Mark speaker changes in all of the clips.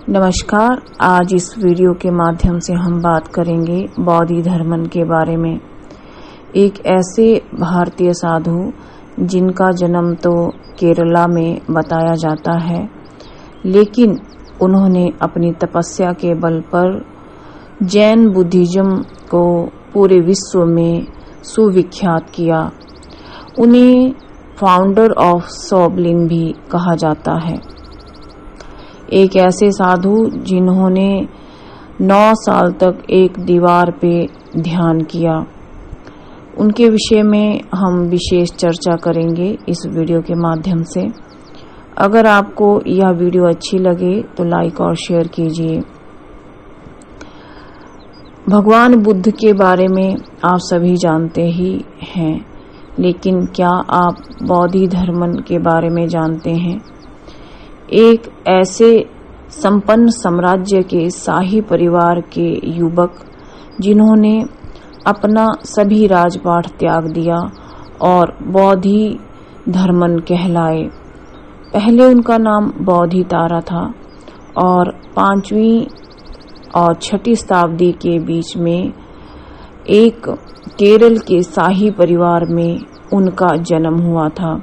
Speaker 1: नमस्कार। आज इस वीडियो के माध्यम से हम बात करेंगे बौद्धि धर्मन के बारे में। एक ऐसे भारतीय साधु जिनका जन्म तो केरला में बताया जाता है, लेकिन उन्होंने अपनी तपस्या के बल पर जैन बुद्धिज्म को पूरे विश्व में सुविख्यात किया। उन्हें फाउंडर ऑफ शॉबलिन भी कहा जाता है। एक ऐसे साधु जिन्होंने 9 साल तक एक दीवार पे ध्यान किया, उनके विषय में हम विशेष चर्चा करेंगे इस वीडियो के माध्यम से। अगर आपको यह वीडियो अच्छी लगे तो लाइक और शेयर कीजिए। भगवान बुद्ध के बारे में आप सभी जानते ही हैं, लेकिन क्या आप बौद्धि धर्मन के बारे में जानते हैं? एक ऐसे संपन्न साम्राज्य के शाही परिवार के युवक जिन्होंने अपना सभी राजपाट त्याग दिया और बौद्धि धर्मन कहलाए। पहले उनका नाम बोधितारा था और 5वीं और 6ठी शताब्दी के बीच में एक केरल के शाही परिवार में उनका जन्म हुआ था।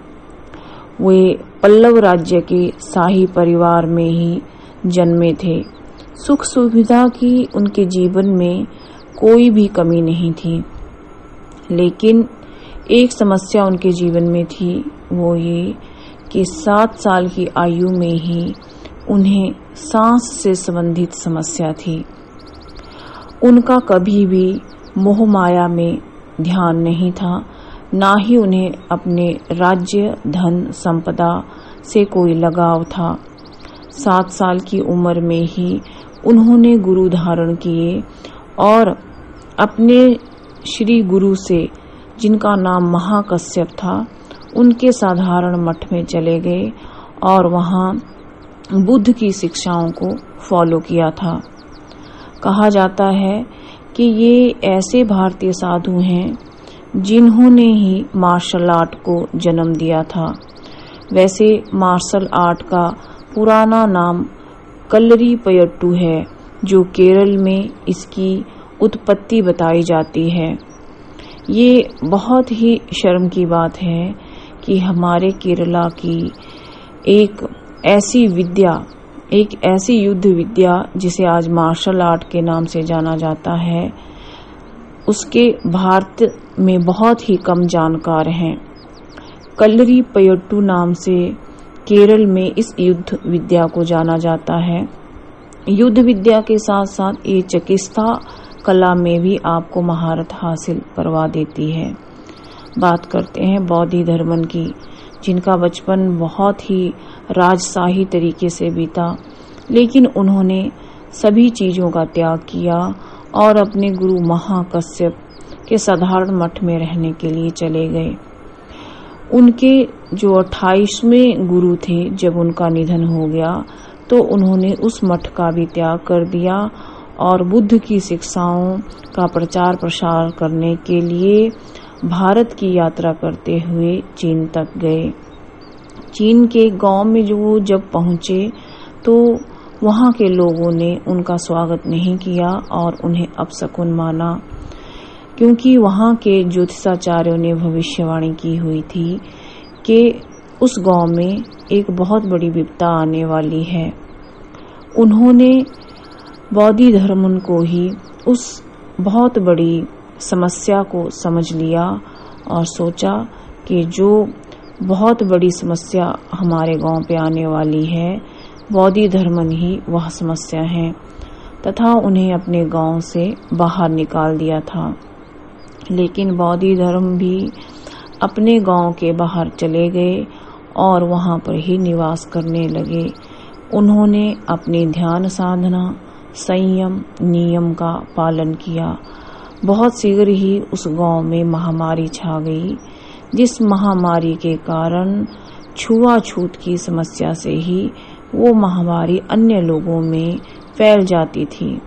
Speaker 1: वे पल्लव राज्य के शाही परिवार में ही जन्मे थे। सुख सुविधा की उनके जीवन में कोई भी कमी नहीं थी, लेकिन एक समस्या उनके जीवन में थी, वो ये कि 7 साल की आयु में ही उन्हें सांस से संबंधित समस्या थी। उनका कभी भी मोह माया में ध्यान नहीं था, ना ही उन्हें अपने राज्य धन संपदा से कोई लगाव था। 7 साल की उम्र में ही उन्होंने गुरु धारण किए और अपने श्री गुरु से, जिनका नाम महाकश्यप था, उनके साधारण मठ में चले गए और वहां बुद्ध की शिक्षाओं को फॉलो किया था। कहा जाता है कि ये ऐसे भारतीय साधु हैं जिन्होंने ही मार्शल आर्ट को जन्म दिया था। वैसे मार्शल आर्ट का पुराना नाम कल्लरीपयट्टू है, जो केरल में इसकी उत्पत्ति बताई जाती है। ये बहुत ही शर्म की बात है कि हमारे केरला की एक ऐसी युद्ध विद्या जिसे आज मार्शल आर्ट के नाम से जाना जाता है, उसके भारत में बहुत ही कम जानकार हैं। कल्लरीपयट्टू नाम से केरल में इस युद्ध विद्या को जाना जाता है। युद्ध विद्या के साथ साथ ये चिकित्सा कला में भी आपको महारत हासिल करवा देती है। बात करते हैं बौद्धि धर्मन की, जिनका बचपन बहुत ही राजशाही तरीके से बीता, लेकिन उन्होंने सभी चीजों का त्याग किया और अपने गुरु महाकश्यप के साधारण मठ में रहने के लिए चले गए। उनके जो 28वें गुरु थे, जब उनका निधन हो गया तो उन्होंने उस मठ का भी त्याग कर दिया और बुद्ध की शिक्षाओं का प्रचार प्रसार करने के लिए भारत की यात्रा करते हुए चीन तक गए। चीन के गांव में जब पहुंचे तो वहां के लोगों ने उनका स्वागत नहीं किया और उन्हें अपशकुन माना, क्योंकि वहां के ज्योतिषाचार्यों ने भविष्यवाणी की हुई थी कि उस गांव में एक बहुत बड़ी विपदा आने वाली है। उन्होंने बौद्धि धर्मन को ही उस बहुत बड़ी समस्या को समझ लिया और सोचा कि जो बहुत बड़ी समस्या हमारे गांव पे आने वाली है, बौद्धि धर्मन ही वह समस्या है, तथा उन्हें अपने गांव से बाहर निकाल दिया था। लेकिन बौद्धि धर्म भी अपने गांव के बाहर चले गए और वहां पर ही निवास करने लगे। उन्होंने अपनी ध्यान साधना, संयम, नियम का पालन किया। बहुत शीघ्र ही उस गांव में महामारी छा गई, जिस महामारी के कारण छुआछूत की समस्या से ही वो महामारी अन्य लोगों में फैल जाती थी।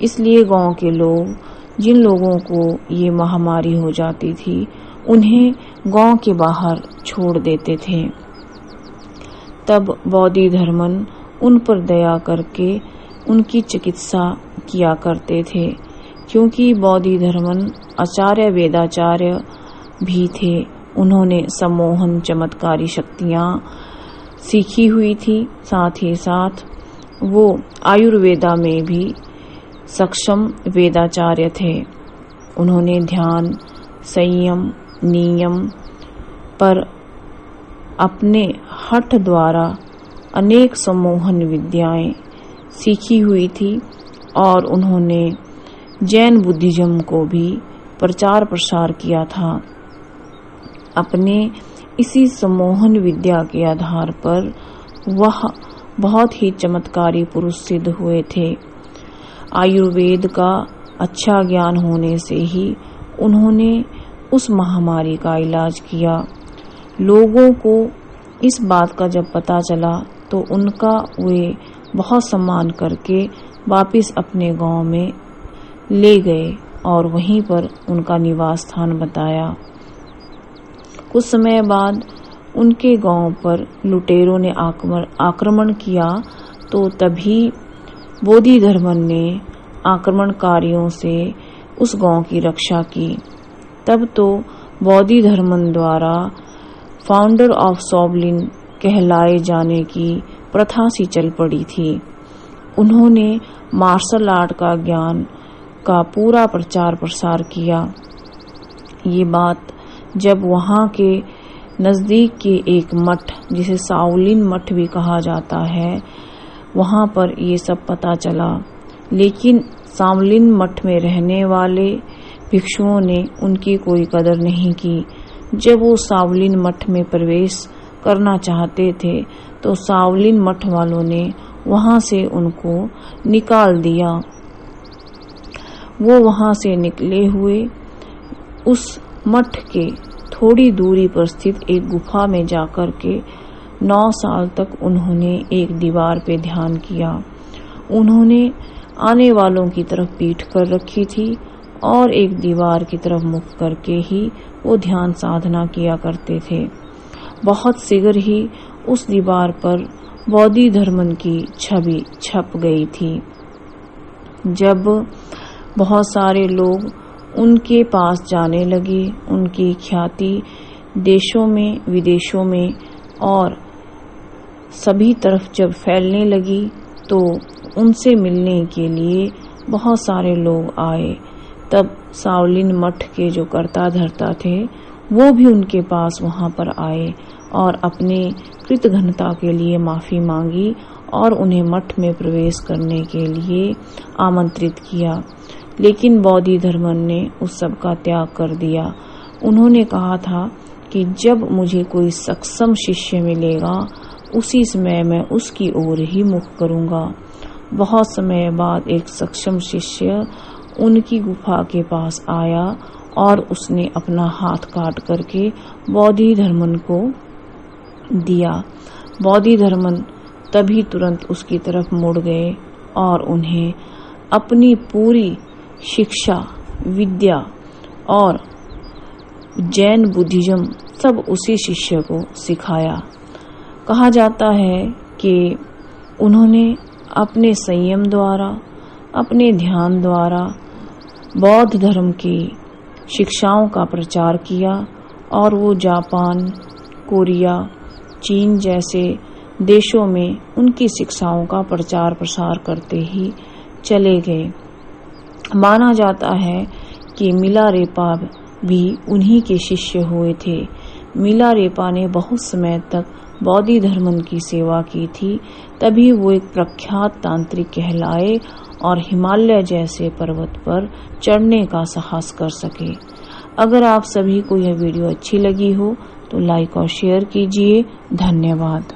Speaker 1: इसलिए गांव के लोग, जिन लोगों को ये महामारी हो जाती थी, उन्हें गांव के बाहर छोड़ देते थे। तब बौद्धि धर्मन उन पर दया करके उनकी चिकित्सा किया करते थे, क्योंकि बोधिधर्मन आचार्य वेदाचार्य भी थे। उन्होंने सम्मोहन चमत्कारी शक्तियां सीखी हुई थी। साथ ही साथ वो आयुर्वेदा में भी सक्षम वेदाचार्य थे। उन्होंने ध्यान, संयम, नियम पर अपने हठ द्वारा अनेक सम्मोहन विद्याएं सीखी हुई थी और उन्होंने जैन बुद्धिज्म को भी प्रचार प्रसार किया था। अपने इसी सम्मोहन विद्या के आधार पर वह बहुत ही चमत्कारी पुरुष सिद्ध हुए थे। आयुर्वेद का अच्छा ज्ञान होने से ही उन्होंने उस महामारी का इलाज किया। लोगों को इस बात का जब पता चला तो उनका वे बहुत सम्मान करके वापस अपने गांव में ले गए और वहीं पर उनका निवास स्थान बताया। कुछ समय बाद उनके गांव पर लुटेरों ने आक्रमण किया, तो तभी बोधिधर्मन ने आक्रमणकारियों से उस गांव की रक्षा की। तब तो बोधिधर्मन द्वारा फाउंडर ऑफ शाओलिन कहलाए जाने की प्रथा सी चल पड़ी थी। उन्होंने मार्शल आर्ट का ज्ञान का पूरा प्रचार प्रसार किया। ये बात जब वहां के नजदीक के एक मठ, जिसे शाओलिन मठ भी कहा जाता है, वहां पर ये सब पता चला, लेकिन शाओलिन मठ में रहने वाले भिक्षुओं ने उनकी कोई कदर नहीं की। जब वो शाओलिन मठ में प्रवेश करना चाहते थे तो शाओलिन मठ वालों ने वहां से उनको निकाल दिया। वो वहां से निकले हुए उस मठ के थोड़ी दूरी पर स्थित एक गुफा में जाकर के 9 साल तक उन्होंने एक दीवार पे ध्यान किया। उन्होंने आने वालों की तरफ पीठ कर रखी थी और एक दीवार की तरफ मुख करके ही वो ध्यान साधना किया करते थे। बहुत शीघ्र ही उस दीवार पर बोधिधर्मन की छवि छप गई थी। जब बहुत सारे लोग उनके पास जाने लगे, उनकी ख्याति देशों में, विदेशों में और सभी तरफ जब फैलने लगी, तो उनसे मिलने के लिए बहुत सारे लोग आए। तब शाओलिन मठ के जो कर्ता धर्ता थे वो भी उनके पास वहां पर आए और अपने कृतघ्नता के लिए माफी मांगी और उन्हें मठ में प्रवेश करने के लिए आमंत्रित किया। लेकिन बोधिधर्मन ने उस सब का त्याग कर दिया। उन्होंने कहा था कि जब मुझे कोई सक्षम शिष्य मिलेगा उसी समय मैं उसकी ओर ही मुख करूंगा। बहुत समय बाद एक सक्षम शिष्य उनकी गुफा के पास आया और उसने अपना हाथ काट करके बोधिधर्मन को दिया। बोधिधर्मन तभी तुरंत उसकी तरफ मुड़ गए और उन्हें अपनी पूरी शिक्षा, विद्या और जैन बुद्धिज्म सब उसी शिष्य को सिखाया। कहा जाता है कि उन्होंने अपने संयम द्वारा, अपने ध्यान द्वारा बौद्ध धर्म की शिक्षाओं का प्रचार किया और वो जापान, कोरिया, चीन जैसे देशों में उनकी शिक्षाओं का प्रचार प्रसार करते ही चले गए। माना जाता है कि मिलारेपा भी उन्हीं के शिष्य हुए थे। मिलारेपा ने बहुत समय तक बोधिधर्मन की सेवा की थी, तभी वो एक प्रख्यात तांत्रिक कहलाए और हिमालय जैसे पर्वत पर चढ़ने का साहस कर सके। अगर आप सभी को यह वीडियो अच्छी लगी हो तो लाइक और शेयर कीजिए। धन्यवाद।